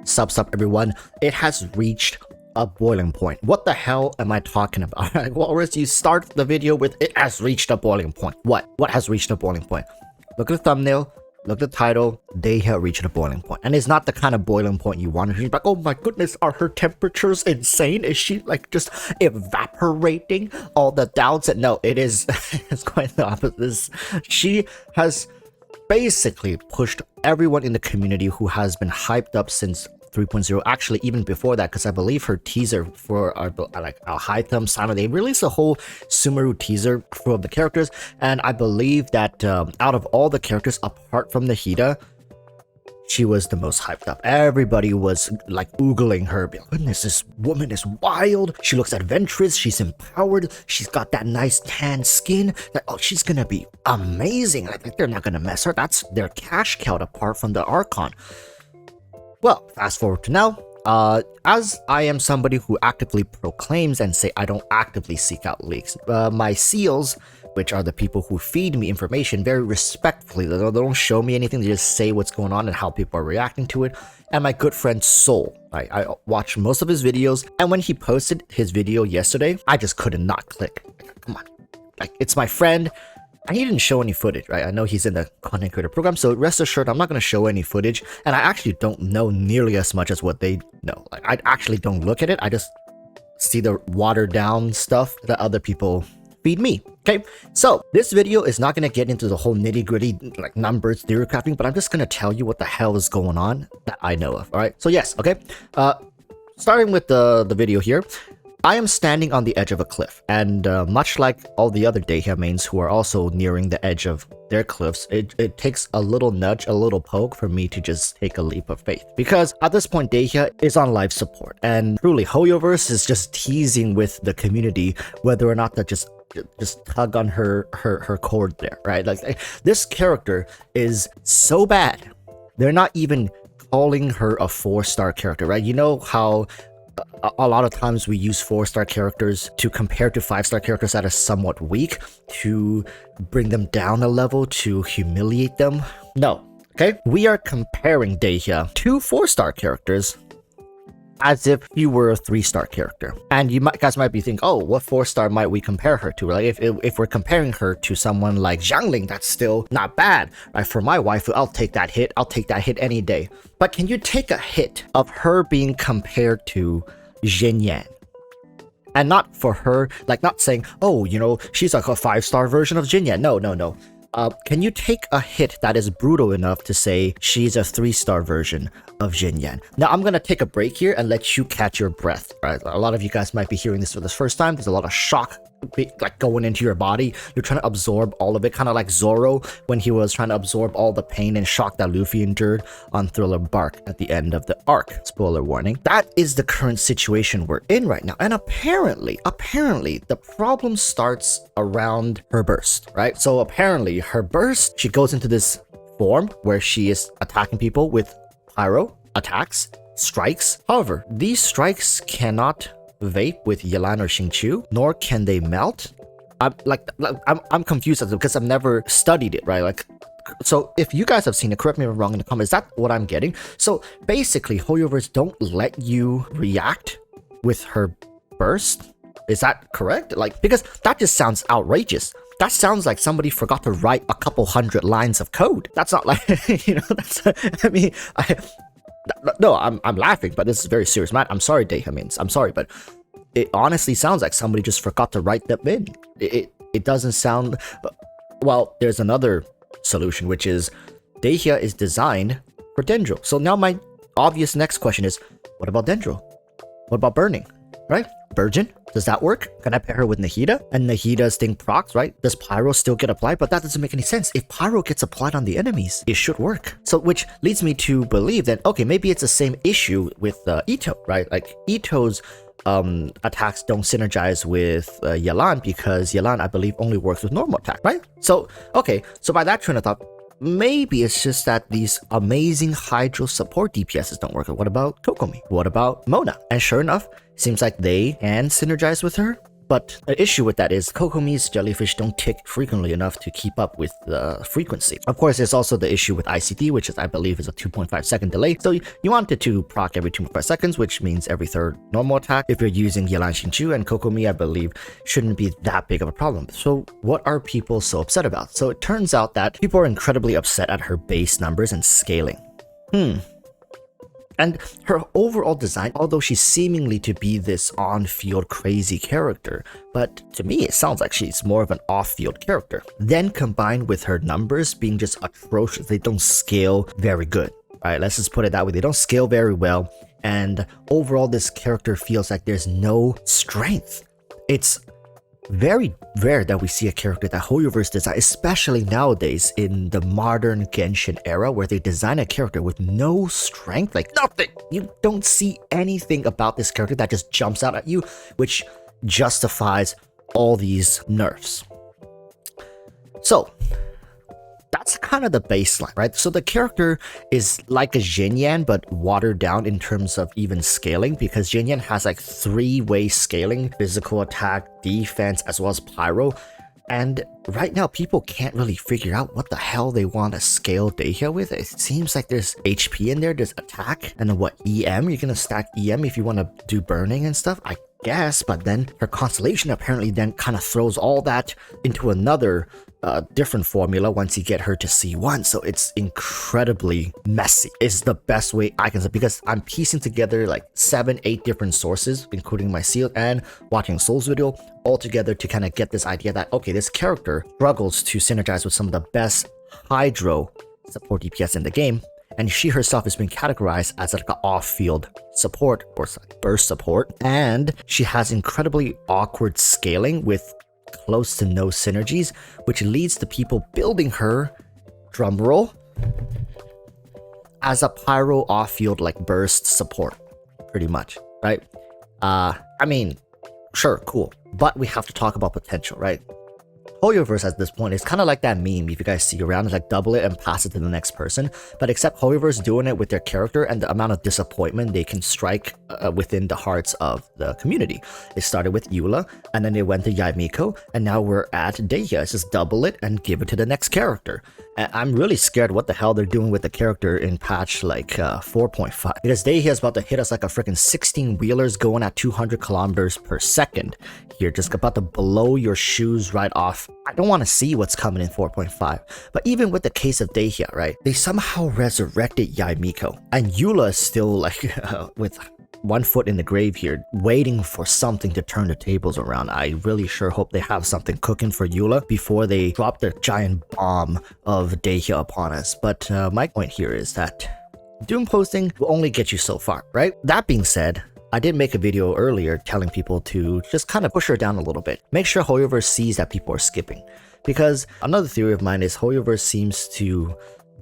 Sup everyone, it has reached a boiling point. What the hell am I talking about? Walrus, you start the video with it has reached a boiling point. What has reached a boiling point? Look at the thumbnail, look at the title, they have reached a boiling point. And it's not the kind of boiling point you want. She's like, oh my goodness, are her temperatures insane? Is she like just evaporating all the doubts? And no, it is it's quite the opposite. She has basically pushed everyone in the community who has been hyped up since 3.0, actually even before that, because I believe her teaser for like a high thumb Sana, they released a whole Sumeru teaser for the characters, and I believe that out of all the characters apart from Dehya, she was the most hyped up. Everybody was like oogling her. Goodness, this woman is wild. She looks adventurous. She's empowered. She's got that nice tan skin. Like, oh, she's gonna be amazing. I think they're not gonna mess her. That's their cash cow apart from the Archon. Well, fast forward to now. As I am somebody who actively proclaims and say I don't actively seek out leaks, my seals, which are the people who feed me information very respectfully, they don't show me anything, they just say what's going on and how people are reacting to it, and my good friend Soul. I watched most of his videos, and when he posted his video yesterday, I just couldn't not click. Come on, like, it's my friend. And he didn't show any footage, right? I know he's in the content creator program, so rest assured I'm not going to show any footage, and I actually don't know nearly as much as what they know. Like, I actually don't look at it, I just see the watered down stuff that other people feed me. Okay, so this video is not going to get into the whole nitty-gritty like numbers, theory crafting, but I'm just going to tell you what the hell is going on that I know of. All right, so yes, okay, starting with the video here. I am standing on the edge of a cliff, and much like all the other Dehya mains who are also nearing the edge of their cliffs, it takes a little nudge, a little poke for me to just take a leap of faith. Because at this point, Dehya is on life support, and truly, EroticWalruss is just teasing with the community whether or not to just tug on her cord there, right? Like, this character is so bad, they're not even calling her a 4-star character, right? You know how a lot of times we use 4-star characters to compare to 5-star characters that are somewhat weak, to bring them down a level, to humiliate them. No, okay? We are comparing Dehya to 4-star characters as if you were a 3-star character. And you guys might be thinking, oh, what 4-star might we compare her to? Like, if we're comparing her to someone like Xiangling, that's still not bad. Right? For my wife, I'll take that hit. I'll take that hit any day. But can you take a hit of her being compared to Xinyan? And not for her, like, not saying, oh, you know, she's like a 5-star version of Xinyan. No. Can you take a hit that is brutal enough to say she's a 3-star version of Xinyan? Now, I'm gonna take a break here and let you catch your breath, right? A lot of you guys might be hearing this for the first time. There's a lot of shock like going into your body. You're trying to absorb all of it, kind of like Zoro when he was trying to absorb all the pain and shock that Luffy endured on Thriller Bark at the end of the arc. Spoiler warning. That is the current situation we're in right now. And apparently the problem starts around her burst, right? So apparently her burst, she goes into this form where she is attacking people with pyro attacks, strikes. However, these strikes cannot vape with Yelan or Xingqiu, nor can they melt. I'm confused as because I've never studied it, right? Like, so if you guys have seen it, correct me if I'm wrong in the comments. Is that what I'm getting? So basically, EroticWalruss don't let you react with her burst. Is that correct? Like, because that just sounds outrageous. That sounds like somebody forgot to write a couple hundred lines of code. That's not like, you know, that's, I mean, no, I'm laughing, but this is very serious, man. I'm sorry, Dehya mains. I'm sorry, but it honestly sounds like somebody just forgot to write them in. It doesn't sound... Well, there's another solution, which is Dehya is designed for Dendro. So now my obvious next question is, what about Dendro? What about burning, right? Virgin, does that work? Can I pair her with Nahida? And Nahida's thing procs, right? Does Pyro still get applied? But that doesn't make any sense. If Pyro gets applied on the enemies, it should work. So, which leads me to believe that, okay, maybe it's the same issue with Ito, right? Like, Ito's attacks don't synergize with Yelan because Yelan, I believe, only works with normal attack, right? So, okay, so by that train of thought, maybe it's just that these amazing Hydro support DPSs don't work. What about Kokomi? What about Mona? And sure enough, seems like they can synergize with her. But the issue with that is Kokomi's jellyfish don't tick frequently enough to keep up with the frequency. Of course, there's also the issue with ICD, which is, I believe, is a 2.5 second delay. So you want it to proc every 2.5 seconds, which means every third normal attack. If you're using Yelan Xingqiu, and Kokomi, I believe, shouldn't be that big of a problem. So what are people so upset about? So it turns out that people are incredibly upset at her base numbers and scaling. And her overall design, although she's seemingly to be this on-field crazy character, but to me it sounds like she's more of an off-field character. Then combined with her numbers being just atrocious, they don't scale very good. Alright, let's just put it that way. They don't scale very well, and overall this character feels like there's no strength. It's very rare that we see a character that Hoyoverse design, especially nowadays in the modern Genshin era, where they design a character with no strength, like nothing. You don't see anything about this character that just jumps out at you, which justifies all these nerfs. So that's kind of the baseline, right? So the character is like a Xinyan, but watered down in terms of even scaling, because Xinyan has like 3-way scaling: physical attack, defense, as well as pyro. And right now, people can't really figure out what the hell they want to scale Dehya with. It seems like there's HP in there, there's attack, and then what, EM? You're gonna stack EM if you want to do burning and stuff, I guess. But then her constellation apparently then kind of throws all that into another different formula once you get her to C1. So it's incredibly messy, is the best way I can say, because I'm piecing together like 7-8 different sources, including my seal and watching Soul's video, all together to kind of get this idea that, okay, this character struggles to synergize with some of the best Hydro support DPS in the game, and she herself has been categorized as like an off-field support or burst support, and she has incredibly awkward scaling with close to no synergies, which leads to people building her, drumroll, as a pyro off-field like burst support, pretty much, right? I mean, sure, cool, but we have to talk about potential, right? Hoyoverse at this point is kind of like that meme if you guys see around. It's like double it and pass it to the next person, but except Hoyoverse doing it with their character and the amount of disappointment they can strike within the hearts of the community. It started with Eula, and then they went to Yaimiko, and now we're at Dehya. It's just double it and give it to the next character. And I'm really scared what the hell they're doing with the character in patch like 4.5, because Dehya is about to hit us like a freaking 16 wheelers going at 200 kilometers per second. You're just about to blow your shoes right off. I don't want to see what's coming in 4.5. But even with the case of Dehya, right, they somehow resurrected Yaimiko, and Eula is still like with one foot in the grave here, waiting for something to turn the tables around. I really sure hope they have something cooking for Eula before they drop their giant bomb of Dehya upon us. But my point here is that doom posting will only get you so far, right? That being said, I did make a video earlier telling people to just kind of push her down a little bit. Make sure Hoyoverse sees that people are skipping. Because another theory of mine is Hoyoverse seems to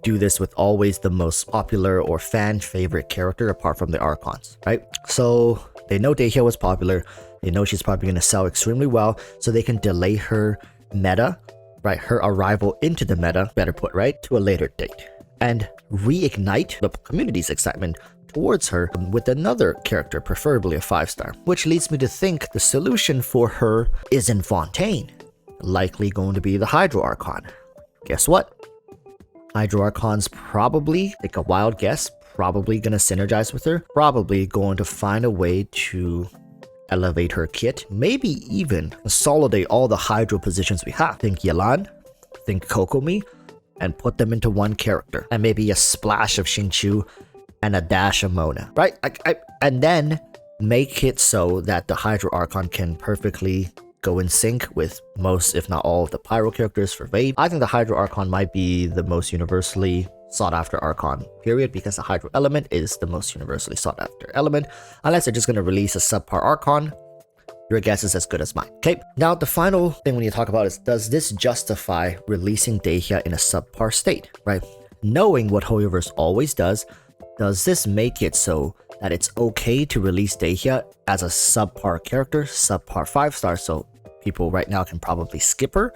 do this with always the most popular or fan favorite character apart from the Archons, right? So they know Dehya was popular. They know she's probably going to sell extremely well, so they can delay her meta, right? Her arrival into the meta, better put, right? To a later date. And reignite the community's excitement towards her with another character, preferably a 5-star, which leads me to think the solution for her is in Fontaine, likely going to be the Hydro Archon. Guess what? Hydro Archon's probably, like a wild guess, probably gonna synergize with her, probably going to find a way to elevate her kit, maybe even consolidate all the Hydro positions we have. Think Yelan, think Kokomi, and put them into one character, and maybe a splash of Xingqiu and a dash of Mona, right? And then make it so that the Hydro Archon can perfectly go in sync with most, if not all, of the Pyro characters for Vade. I think the Hydro Archon might be the most universally sought after Archon, period, because the Hydro element is the most universally sought after element. Unless they're just going to release a subpar Archon, your guess is as good as mine. Okay, now the final thing we need to talk about is, does this justify releasing Dehya in a subpar state, right? Knowing what Hoyoverse always does this make it so that it's okay to release Dehya as a subpar character, subpar 5-star, so people right now can probably skip her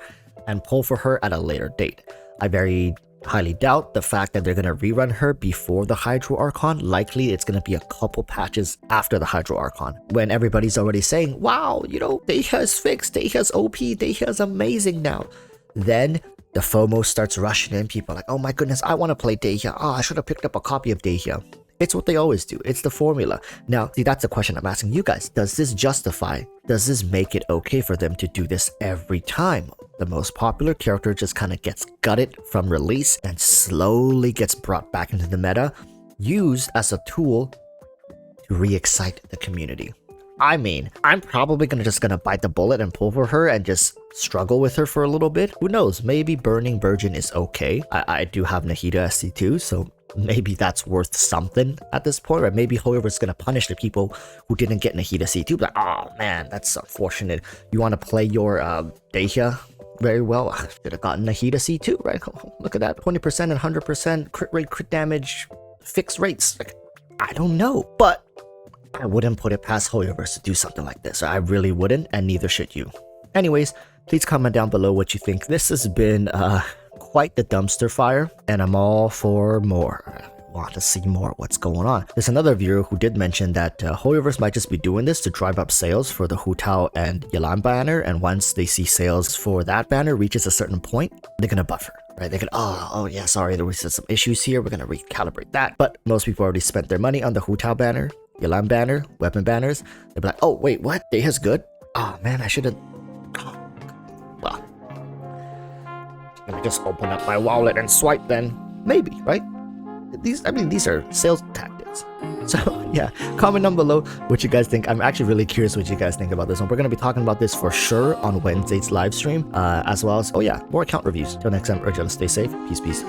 and pull for her at a later date? I very Highly doubt the fact that they're going to rerun her before the Hydro Archon. Likely it's going to be a couple patches after the Hydro Archon, when everybody's already saying, wow, you know, Dehya's fixed, Dehya's OP, Dehya's amazing now. Then the FOMO starts rushing in. People are like, oh my goodness, I want to play Dehya. Oh, I should have picked up a copy of Dehya. It's what they always do. It's the formula. Now, see, that's the question I'm asking you guys. Does this justify, does this make it okay for them to do this every time? The most popular character just kind of gets gutted from release and slowly gets brought back into the meta, used as a tool to re-excite the community. I mean, I'm probably just gonna bite the bullet and pull for her and just struggle with her for a little bit. Who knows? Maybe Burning Virgin is okay. I do have Nahida SC2, so maybe that's worth something at this point. Or maybe Hoyover's gonna punish the people who didn't get Nahida C2. Like, oh man, that's unfortunate. You want to play your Dehya very well? I should have gotten Nahida C2, right? Look at that, 20% and 100% crit rate, crit damage, fixed rates. Like, I don't know, but I wouldn't put it past Hoyoverse to do something like this. I really wouldn't, and neither should you. Anyways, please comment down below what you think. This has been quite the dumpster fire, and I'm all for more. I want to see more what's going on. There's another viewer who did mention that Hoyoverse might just be doing this to drive up sales for the Hu Tao and Yelan banner, and once they see sales for that banner reaches a certain point, they're gonna buffer. Right, they could, oh yeah, sorry, there was some issues here, we're gonna recalibrate that. But most people already spent their money on the Hu Tao banner, Yelan banner, weapon banners. They'd be like, oh wait, what? Dehya's good? Oh man, I should have. Well, let me just open up my wallet and swipe then. Maybe, right? These are sales tactics. So yeah, comment down below what you guys think. I'm actually really curious what you guys think about this one. We're gonna be talking about this for sure on Wednesday's live stream, as well as, oh yeah, more account reviews. Till next time, urge you to stay safe. Peace.